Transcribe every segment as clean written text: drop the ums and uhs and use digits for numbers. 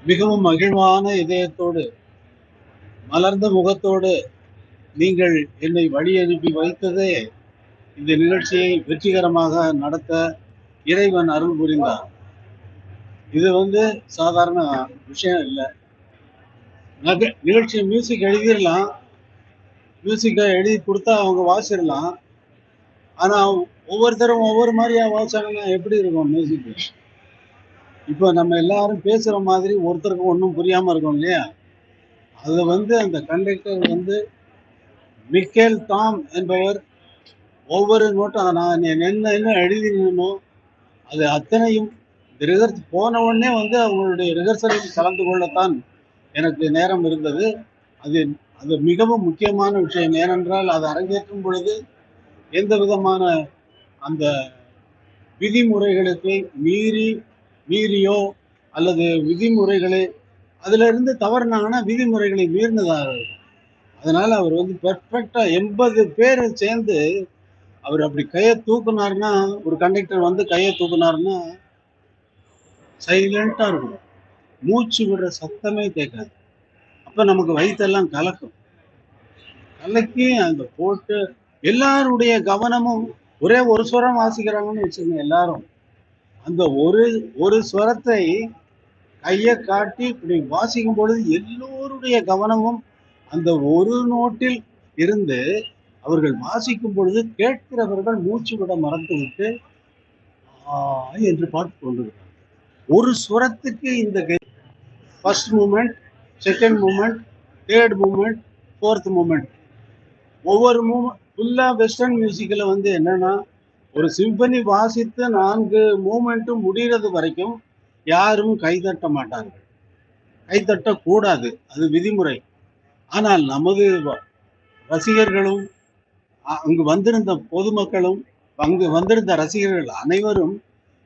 மிகவும் மகிழ்வான இதயத்தோடு மலர்ந்த முகத்தோடு நீங்கள் என்னை வழி அனுப்பி வைத்ததே இந்த நிகழ்ச்சியை வெற்றிகரமாக நடத்த இறைவன் அருள் புரிந்தார். இது சாதாரண விஷயம் இல்லை. நிகழ்ச்சி மியூசிக் எழுதிடலாம், மியூசிக்கை எழுதி கொடுத்தா அவங்க வாசிடலாம். ஆனா ஒவ்வொருத்தரும் ஒவ்வொரு மாதிரியா வாசிச்சாங்கன்னா எப்படி இருக்கும் மியூசிக்? இப்போ நம்ம எல்லாரும் பேசுற மாதிரி ஒருத்தருக்கு ஒன்றும் புரியாம இருக்கும் இல்லையா? அது அந்த கண்டக்டர் மிக்கேல் டாம் என்பவர் ஒவ்வொரு நோட்டும் நான் என்ன எழுதினோ அது அத்தனையும் போன உடனே அவங்களுடைய ரிஹர்சலில் கலந்து கொள்ளத்தான் எனக்கு நேரம் இருந்தது. அது அது மிகவும் முக்கியமான விஷயம். ஏனென்றால் அது அரங்கேற்றும் பொழுது எந்த விதமான அந்த விதிமுறைகளுக்கு மீறியோ அல்லது விதிமுறைகளை அதுல இருந்து தவறுனாங்கன்னா விதிமுறைகளை மீறினதாக இருக்கும். அதனால அவர் பெர்ஃபெக்டா 80 பேர் சேர்ந்து அவர் அப்படி கையை தூக்குனாருன்னா, ஒரு கண்டக்டர் கையை தூக்குனாருன்னா சைலண்டா இருக்கும், மூச்சு விடுற சத்தமே கேட்காது. அப்ப நமக்கு வயிற்றெல்லாம் கலக்கும். கலக்கி அந்த போட்டு எல்லாருடைய கவனமும் ஒரே ஒரு ஸ்வரம் வாசிக்கிறாங்கன்னு வச்சுக்கோங்க. எல்லாரும் அந்த ஒரு ஸ்வரத்தை கையை காட்டி இப்படி வாசிக்கும் பொழுது எல்லோருடைய கவனமும் அந்த ஒரு நோட்டில் இருந்து அவர்கள் வாசிக்கும் பொழுது கேட்கிறவர்கள் மூச்சு விட மறந்து விட்டு என்று பார்த்து கொண்டிருக்கிறார். ஒரு ஸ்வரத்துக்கு இந்த first moment, second moment, third moment, fourth moment, ஒவ்வொரு மூமெண்ட் ஃபுல்லா வெஸ்டர்ன் மியூசிக்ல என்னன்னா ஒரு சிம்பனி வாசித்து 4 மூமெண்ட்டும் முடிகிறது வரைக்கும் யாரும் கைதட்ட மாட்டார்கள், கைதட்டக்கூடாது, அது விதிமுறை. ஆனால் நமது ரசிகர்களும் அங்கு வந்திருந்த பொதுமக்களும் அங்கு வந்திருந்த ரசிகர்கள் அனைவரும்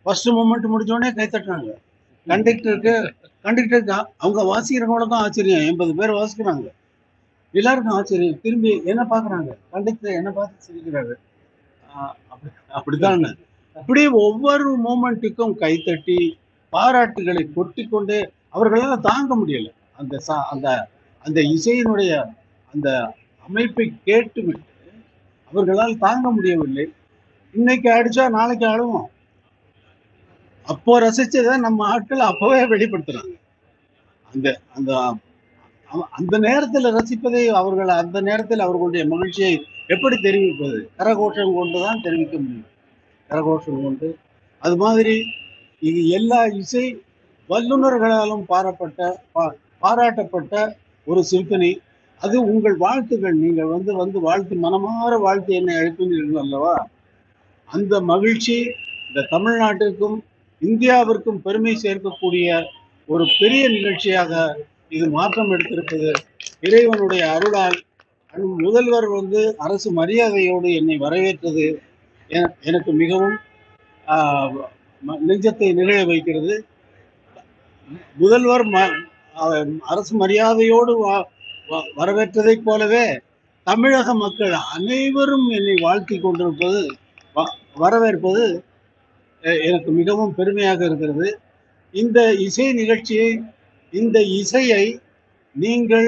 ஃபர்ஸ்ட் மூமெண்ட் முடிஞ்சோடனே கைத்தட்டுறாங்க. கண்டக்டருக்கு அவங்க வாசிக்கிறவங்கள தான் ஆச்சரியம். 80 பேர் வாசிக்கிறாங்க, எல்லாருக்கும் ஆச்சரியம். திரும்பி என்ன பாக்குறாங்க, கண்டக்டர் என்ன பார்த்து சிரிக்கிறாரு. அப்படித்தான். இப்படி ஒவ்வொரு மூமெண்ட்டுக்கும் கைத்தட்டி பாராட்டுகளை கொட்டி கொண்டு அவர்களால் தாங்க முடியல. அந்த அந்த அந்த இசையினுடைய அந்த அமைப்பை கேட்டுவிட்டு அவர்களால் தாங்க முடியவில்லை. இன்னைக்கு அடிச்சா நாளைக்கு அழுவோம். அப்போ ரசிச்சதை நம்ம ஆட்கள் அப்பவே வெளிப்படுத்துறாங்க. அந்த அந்த அந்த நேரத்தில் ரசிப்பதை அவர்கள் அந்த நேரத்தில் அவர்களுடைய மகிழ்ச்சியை எப்படி தெரிவிப்பது? கரகோஷம் கொண்டுதான் தெரிவிக்க முடியும், கரகோஷம் கொண்டு. அது மாதிரி இது எல்லா இசை வல்லுநர்களாலும் பாராட்டப்பட்ட ஒரு சிம்பனி. அது உங்கள் வாழ்த்துகள். நீங்கள் வாழ்த்து, மனமாற வாழ்த்து என்னை அழைப்பீர்கள் அல்லவா? அந்த மகிழ்ச்சி இந்த தமிழ்நாட்டிற்கும் இந்தியாவிற்கும் பெருமை சேர்க்கக்கூடிய ஒரு பெரிய நிகழ்ச்சியாக இது மாற்றம் எடுத்திருப்பது இறைவனுடைய அருளால். முதல்வர் அரசு மரியாதையோடு என்னை வரவேற்றது எனக்கு மிகவும் நெஞ்சத்தை நிகழ வைக்கிறது. முதல்வர் அரசு மரியாதையோடு வரவேற்றதை போலவே தமிழக மக்கள் அனைவரும் என்னை வாழ்த்தி கொண்டிருப்பது, வரவேற்பது எனக்கு மிகவும் பெருமையாக இருக்கிறது. இந்த இசை நிகழ்ச்சியை, இந்த இசையை நீங்கள்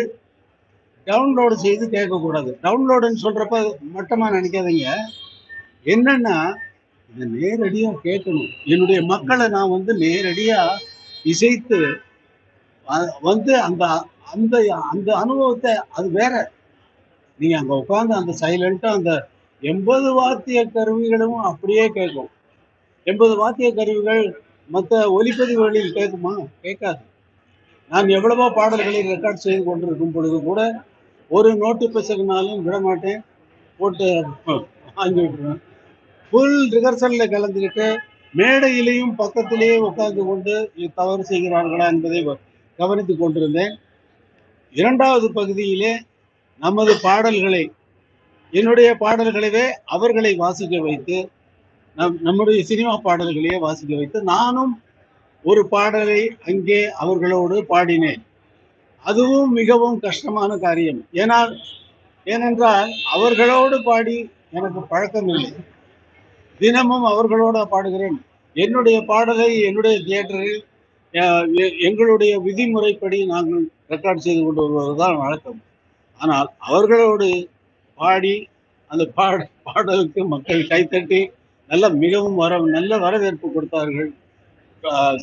டவுன்லோடு செய்து கேட்கக்கூடாது. டவுன்லோடுன்னு சொல்றப்ப மட்டமா நினைக்காதீங்க. என்னன்னா இதை நேரடியா கேட்கணும். என்னுடைய மக்களை நான் நேரடியா இசைத்து அந்த அந்த அந்த அனுபவத்தை, அது வேற. நீங்க அங்க உட்காந்து அந்த சைலண்டா அந்த 80 வாத்திய கருவிகளும் அப்படியே கேட்கும். 80 வாத்திய கருவிகள் மற்ற ஒலிப்பதிவுகளில் கேட்குமா? கேட்காது. நான் எவ்வளவோ பாடல்களை ரெக்கார்ட் செய்து கொண்டிருக்கும் பொழுது கூட ஒரு நோட்டு பிசகுனாலும் விடமாட்டேன், போட்டு வாங்கி விட்டுருவேன். ஃபுல் ரிஹர்சல்ல கலந்துக்கிட்டு மேடையிலையும் பக்கத்திலேயே உட்கார்ந்து கொண்டு தவறு செய்கிறார்களா என்பதை கவனித்துக் கொண்டிருந்தேன். இரண்டாவது பகுதியிலே நமது பாடல்களை, என்னுடைய பாடல்களவே அவர்களை வாசிக்க வைத்து, நம்முடைய சினிமா பாடல்களையே வாசிக்க வைத்து நானும் ஒரு பாடலை அங்கே அவர்களோடு பாடினேன். அதுவும் மிகவும் கஷ்டமான காரியம். ஏனென்றால் அவர்களோடு பாடி எனக்கு பழக்கம் இல்லை. தினமும் அவர்களோட பாடுகிறேன். என்னுடைய பாடலை என்னுடைய தியேட்டரில் எங்களுடைய விதிமுறைப்படி நாங்கள் ரெக்கார்ட் செய்து கொண்டு வருவதுதான் வழக்கம். ஆனால் அவர்களோடு பாடி அந்த பாடலுக்கு மக்கள் கைத்தட்டி மிகவும் நல்ல வரவேற்பு கொடுத்தார்கள்.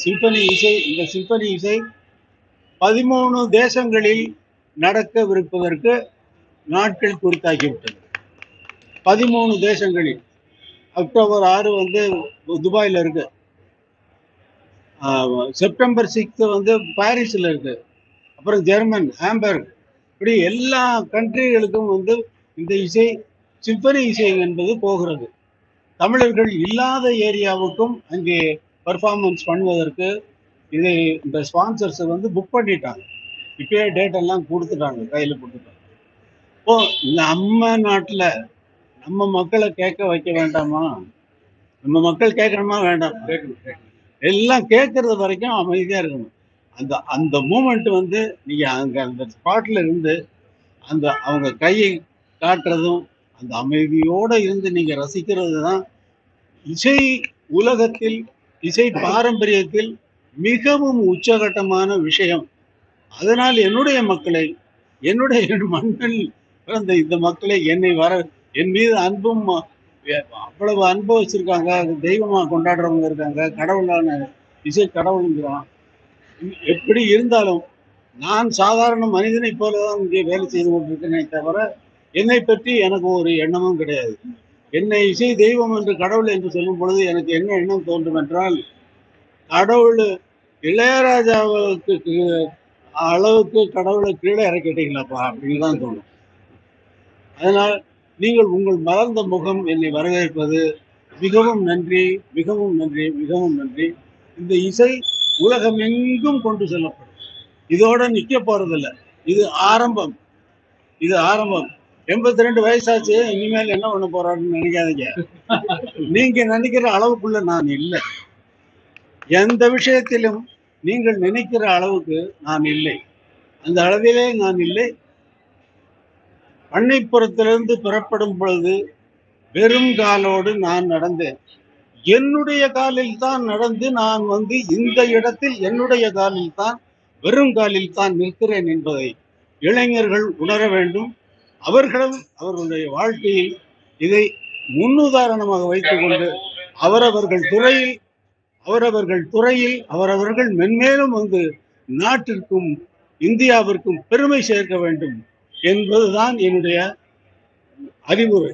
சிம்பனி இசை, இந்த சிம்பனி இசை 13 தேசங்களில் நடக்கவிருப்பதற்கு நாட்கள் குறித்தாகிவிட்டது. 13 தேசங்களில். அக்டோபர் 6 வந்து துபாயில இருக்கு, செப்டம்பர் 6 வந்து பாரிஸ்ல இருக்கு, அப்புறம் ஜெர்மன் ஹாம்பர்க், இப்படி எல்லா கண்ட்ரிகளுக்கும் வந்து இந்த இசை சிம்பனி இசை என்பது போகிறது. தமிழர்கள் இல்லாத ஏரியாவுக்கும் அங்கே பர்ஃபார்மன்ஸ் பண்ணுவதற்கு இந்த ஸ்பான்சர்ஸ் வந்து புக் பண்ணிட்டாங்க. இப்பயே டேட் எல்லாம் கொடுத்துட்டாங்க, கையில் கொடுத்துட்டாங்க. இப்போ நம்ம நாட்டில் நம்ம மக்களை கேட்க வைக்க வேண்டாமா? நம்ம மக்கள் கேட்கணுமா வேண்டாம்? எல்லாம் கேட்கறது வரைக்கும் அமைதியா இருக்கணும். அந்த அந்த மூமெண்ட் வந்து நீங்க அங்க அந்த ஸ்பாட்ல இருந்து அந்த அவங்க கையை காட்டுறதும் அந்த அமைதியோட இருந்து நீங்க ரசிக்கிறது தான் இசை உலகத்தில், இசை பாரம்பரியத்தில் மிகவும் உச்சகட்டமான விஷயம். அதனால் என்னுடைய மக்களை, என்னுடைய மண்ணில் பிறந்த இந்த மக்களை என் மீது அன்பும் அவ்வளவு அன்பு வச்சிருக்காங்க. தெய்வமா கொண்டாடுறவங்க இருக்காங்க. கடவுளான இசை கடவுளுங்கிறான். எப்படி இருந்தாலும் நான் சாதாரண மனிதனை போலதான் இங்கே வேலை செய்து கொண்டிருக்கேனே தவிர என்னை பற்றி எனக்கு ஒரு எண்ணமும் கிடையாது. என்னை இசை தெய்வம் என்று கடவுள் என்று சொல்லும் பொழுது எனக்கு என்ன எண்ணம் தோன்றும் என்றால், கடவுள் இளையராஜாவுக்கு அளவுக்கு கடவுளை கீழே இறக்கிட்டீங்களாப்பா அப்படின்னு தான் தோணும். அதனால் நீங்கள் உங்கள் மலர்ந்த முகம் என்னை வரவேற்பது மிகவும் நன்றி, மிகவும் நன்றி, மிகவும் நன்றி. இந்த இசை உலகம் எங்கும் கொண்டு செல்லப்படும். இதோட நிக்க போறதில்லை. இது ஆரம்பம், இது ஆரம்பம். 82 வயசாச்சு, இனிமேல் என்ன பண்ண போறாருன்னு நினைக்காதீங்க. நீங்க நினைக்கிற அளவுக்குள்ள நான் இல்லை. எந்த விஷயத்திலும் நீங்கள் நினைக்கிற அளவுக்கு நான் இல்லை. அந்த அளவிலே நான் இல்லை. பண்ணைப்புறத்திலிருந்து புறப்படும் பொழுது வெறும் காலோடு நான் நடந்தேன். என்னுடைய காலில் தான் நடந்து நான் வந்து இந்த இடத்தில் என்னுடைய காலில் தான், வெறும் காலில் தான் நிற்கிறேன் என்பதை இளைஞர்கள் உணர வேண்டும். அவர்களும் அவர்களுடைய வாழ்க்கையில் இதை முன்னுதாரணமாக வைத்துக் கொண்டு அவரவர்கள் துறையில் அவரவர்கள் மென்மேலும் வந்து நாட்டிற்கும் இந்தியாவிற்கும் பெருமை சேர்க்க வேண்டும் என்பதுதான் என்னுடைய அறிவுரை.